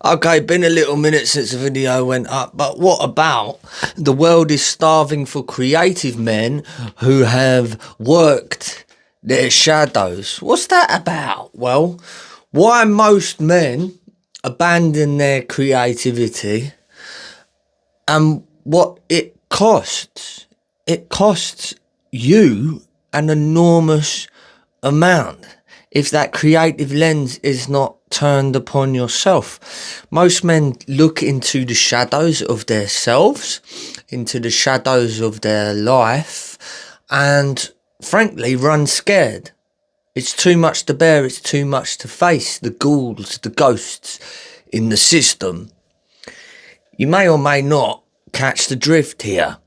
Okay, been a little minute since the video went up, but what about the world is starving for creative men who have worked their shadows? What's that about? Well, why most men abandon their creativity and what it costs. It costs you an enormous amount if that creative lens is not turned upon yourself. Most men look into the shadows of their selves, into the shadows of their life, and frankly run scared. It's too much to bear, it's too much to face, the ghouls, the ghosts in the system. You may or may not catch the drift here.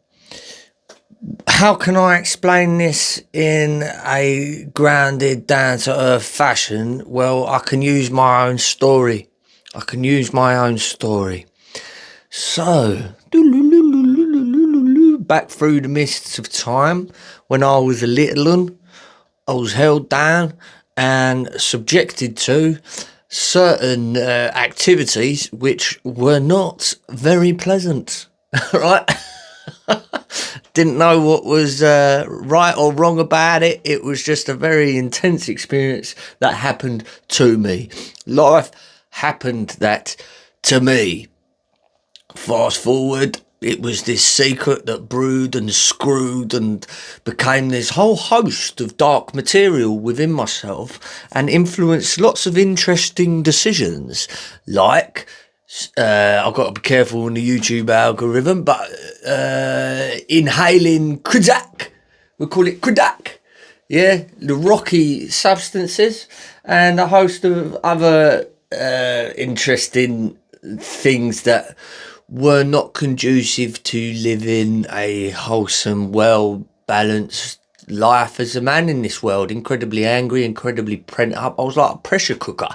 How can I explain this in a grounded, down-to-earth fashion? Well, I can use my own story. So, back through the mists of time, when I was a little one, I was held down and subjected to certain activities which were not very pleasant, right? Didn't know what was right or wrong about it. It was just a very intense experience that happened to me. Life happened that to me. Fast forward, it was this secret that brewed and screwed and became this whole host of dark material within myself and influenced lots of interesting decisions, like I've got to be careful on the YouTube algorithm, but inhaling Kudak, we call it Kudak, yeah, the rocky substances, and a host of other interesting things that were not conducive to living a wholesome, well-balanced life as a man in this world. Incredibly angry, incredibly pent up. I was like a pressure cooker.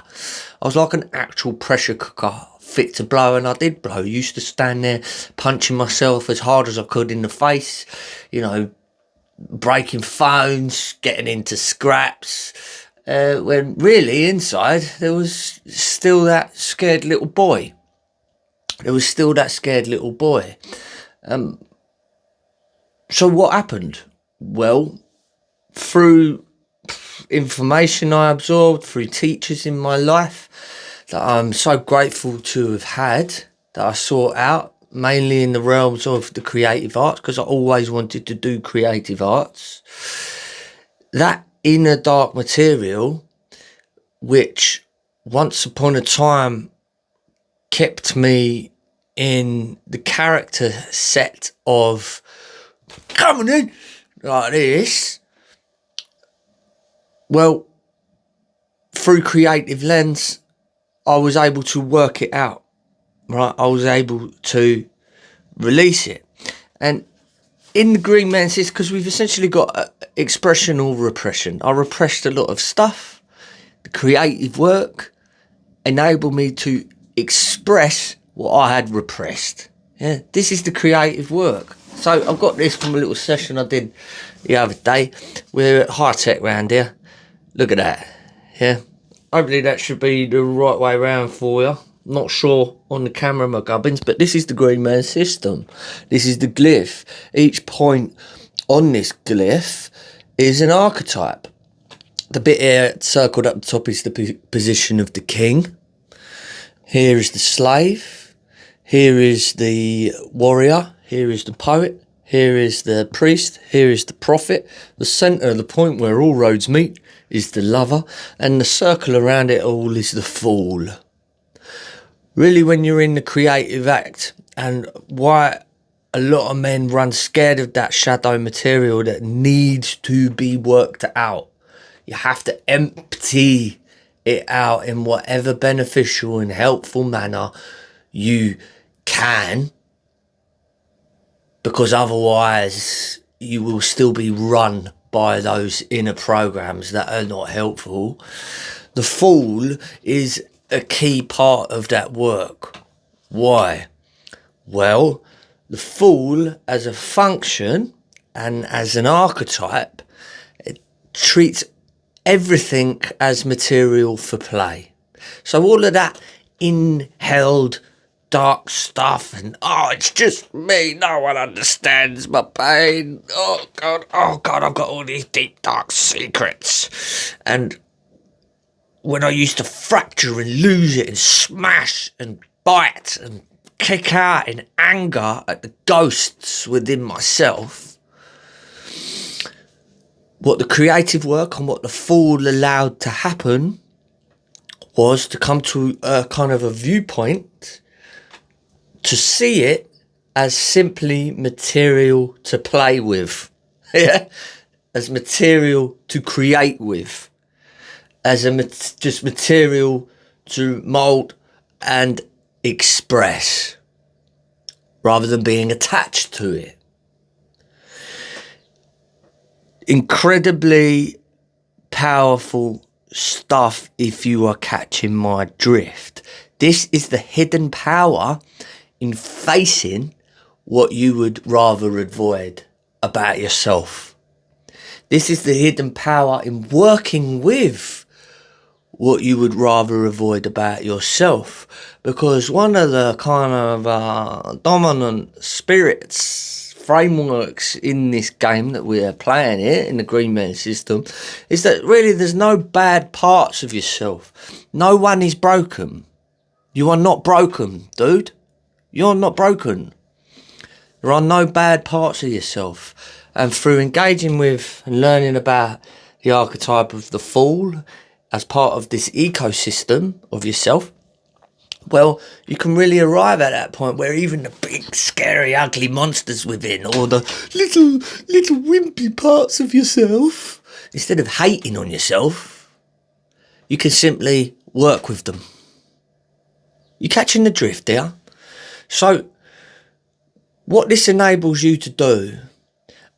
I was like an actual pressure cooker, fit to blow, and I did blow. Used to stand there punching myself as hard as I could in the face, you know, breaking phones, getting into scraps, when really inside there was still that scared little boy. So what happened? Well, through information I absorbed, through teachers in my life that I'm so grateful to have had, that I sought out, mainly in the realms of the creative arts, because I always wanted to do creative arts. That inner dark material, which once upon a time kept me in the character set of coming in like this, well, through creative lens, I was able to work it out, right? I was able to release it. And in the Green Man system, because we've essentially got expression or repression. I repressed a lot of stuff. The creative work enabled me to express what I had repressed. Yeah, this is the creative work. So I've got this from a little session I did the other day. We're at high tech round here. Look at that. Yeah. Hopefully that should be the right way around for you. Not sure on the camera, my gubbins, but this is the Green Man system. This is the glyph. Each point on this glyph is an archetype. The bit here circled up the top is the position of the king. Here is the slave. Here is the warrior. Here is the poet. Here is the priest. Here is the prophet. The centre, the point where all roads meet, is the lover. And the circle around it all is the fool. Really, when you're in the creative act, and why a lot of men run scared of that shadow material that needs to be worked out. You have to empty it out in whatever beneficial and helpful manner you can, because otherwise you will still be run by those inner programs that are not helpful. The fool is a key part of that work. Why? Well, the fool as a function and as an archetype, it treats everything as material for play. So all of that inhaled dark stuff, and it's just me, no one understands my pain, oh god, I've got all these deep dark secrets. And when I used to fracture and lose it and smash and bite and kick out in anger at the ghosts within myself, what the creative work and what the Fool allowed to happen was to come to a kind of a viewpoint to see it as simply material to play with, yeah, as material to create with, as just material to mould and express, rather than being attached to it. Incredibly powerful stuff if you are catching my drift. This is the hidden power in facing what you would rather avoid about yourself. This is the hidden power in working with what you would rather avoid about yourself. Because one of the kind of dominant spirits, frameworks in this game that we are playing here in the Green Man system, is that really there's no bad parts of yourself. No one is broken. You are not broken, dude. You're not broken. There are no bad parts of yourself. And through engaging with and learning about the archetype of the Fool as part of this ecosystem of yourself, well, you can really arrive at that point where even the big, scary, ugly monsters within, or the little wimpy parts of yourself, instead of hating on yourself, you can simply work with them. You catching the drift there? So, what this enables you to do,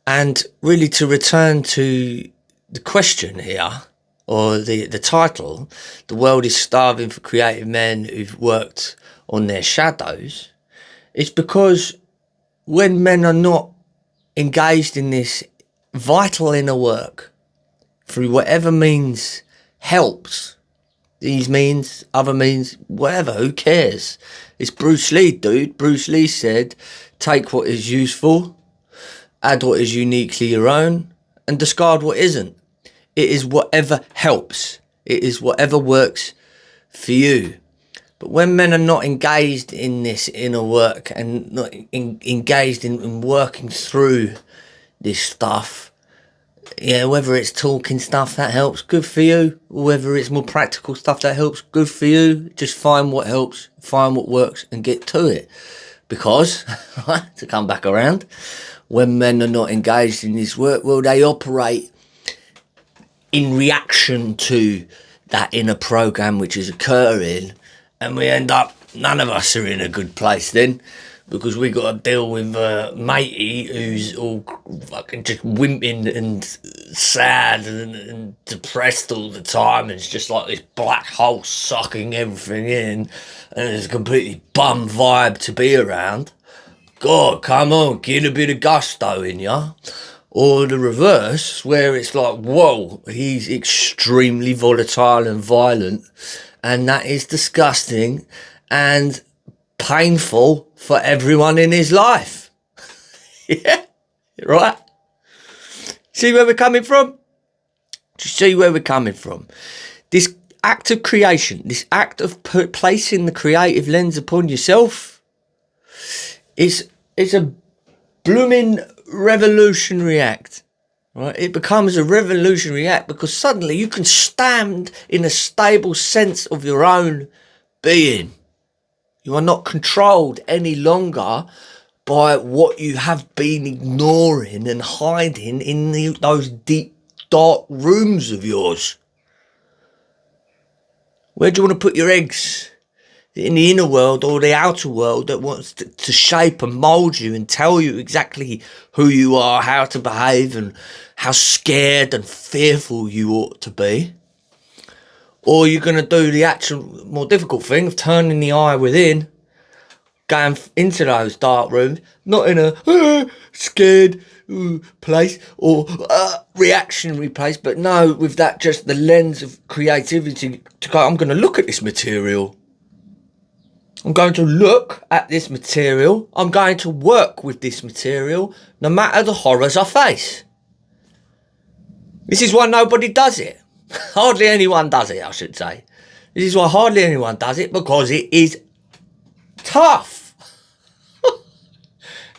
and really to return to the question here, or the title, The World is Starving for Creative Men Who've Worked on Their Shadows, is because when men are not engaged in this vital inner work, through whatever means helps, these means, other means, whatever, who cares? It's Bruce Lee, dude. Bruce Lee said, take what is useful, add what is uniquely your own, and discard what isn't. It is whatever helps. It is whatever works for you. But when men are not engaged in this inner work and not engaged in working through this stuff, yeah, whether it's talking stuff that helps, good for you. Whether it's more practical stuff that helps, good for you. Just find what helps, find what works, and get to it. Because, to come back around, when men are not engaged in this work, well, they operate in reaction to that inner program which is occurring, and we end up, none of us are in a good place then, because we got to deal with matey who's all fucking just wimping and sad and depressed all the time, and it's just like this black hole sucking everything in, and it's a completely bum vibe to be around. God, come on, get a bit of gusto in ya. Or the reverse, where it's like, whoa, he's extremely volatile and violent, and that is disgusting and painful for everyone in his life. Yeah, right? See where we're coming from? Just see where we're coming from. This act of creation, this act of placing the creative lens upon yourself is a blooming revolutionary act. Right? It becomes a revolutionary act because suddenly you can stand in a stable sense of your own being. You are not controlled any longer by what you have been ignoring and hiding in those deep, dark rooms of yours. Where do you want to put your eggs? In the inner world or the outer world that wants to shape and mould you and tell you exactly who you are, how to behave, and how scared and fearful you ought to be? Or you're going to do the actual more difficult thing of turning the eye within, going into those dark rooms, not in a scared place or reactionary place, but no, with that just the lens of creativity to go, I'm going to look at this material. I'm going to look at this material. I'm going to work with this material, no matter the horrors I face. This is why nobody does it. Hardly anyone does it, I should say. This is why hardly anyone does it, because it is tough.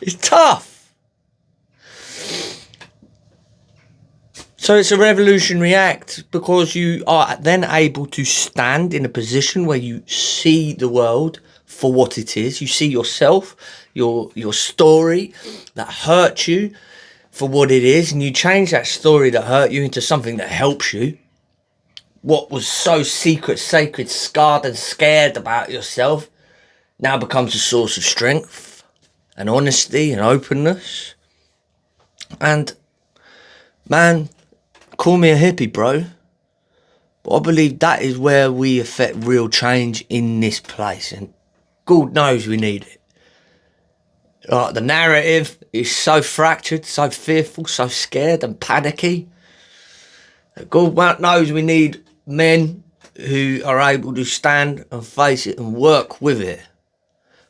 It's tough. So it's a revolutionary act, because you are then able to stand in a position where you see the world for what it is. You see yourself, your story that hurt you for what it is, and you change that story that hurt you into something that helps you. What was so secret, sacred, scarred and scared about yourself now becomes a source of strength and honesty and openness. And man, call me a hippie, bro, but I believe that is where we affect real change in this place, and God knows we need it. The narrative is so fractured, so fearful, so scared and panicky. God knows we need men who are able to stand and face it and work with it,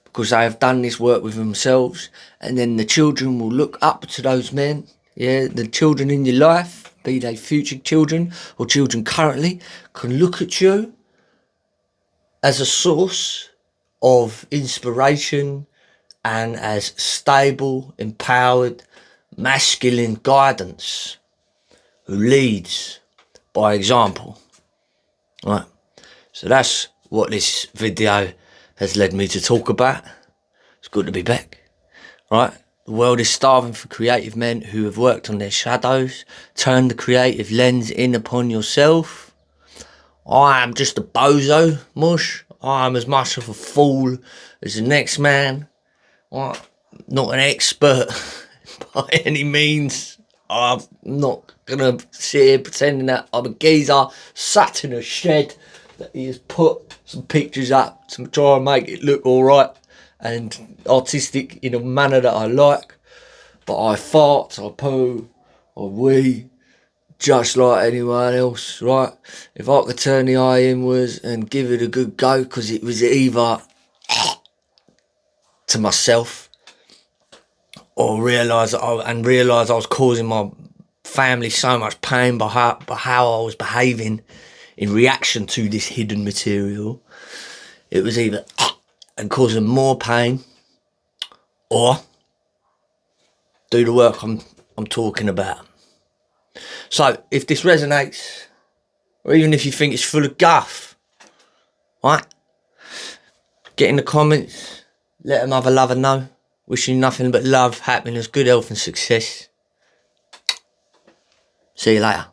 because they have done this work with themselves, and then the children will look up to those men. Yeah, the children in your life, be they future children or children currently, can look at you as a source of inspiration and as stable, empowered, masculine guidance who leads by example. Right. So that's what this video has led me to talk about. It's good to be back. Right. The world is starving for creative men who have worked on their shadows. Turn the creative lens in upon yourself. I am just a bozo, mush. I am as much of a fool as the next man. I'm not an expert by any means. I'm not gonna sit here pretending that I'm a geezer sat in a shed that he has put some pictures up to try and make it look alright and artistic in a manner that I like. But I fart, I poo, I wee, just like anyone else, right? If I could turn the eye inwards and give it a good go, because it was either to myself, or realise I was causing my family so much pain by how I was behaving in reaction to this hidden material. It was either and causing more pain, or do the work I'm talking about. So if this resonates, or even if you think it's full of guff, right? Get in the comments, let a mother lover know. Wishing you nothing but love, happiness, good health and success. See you later.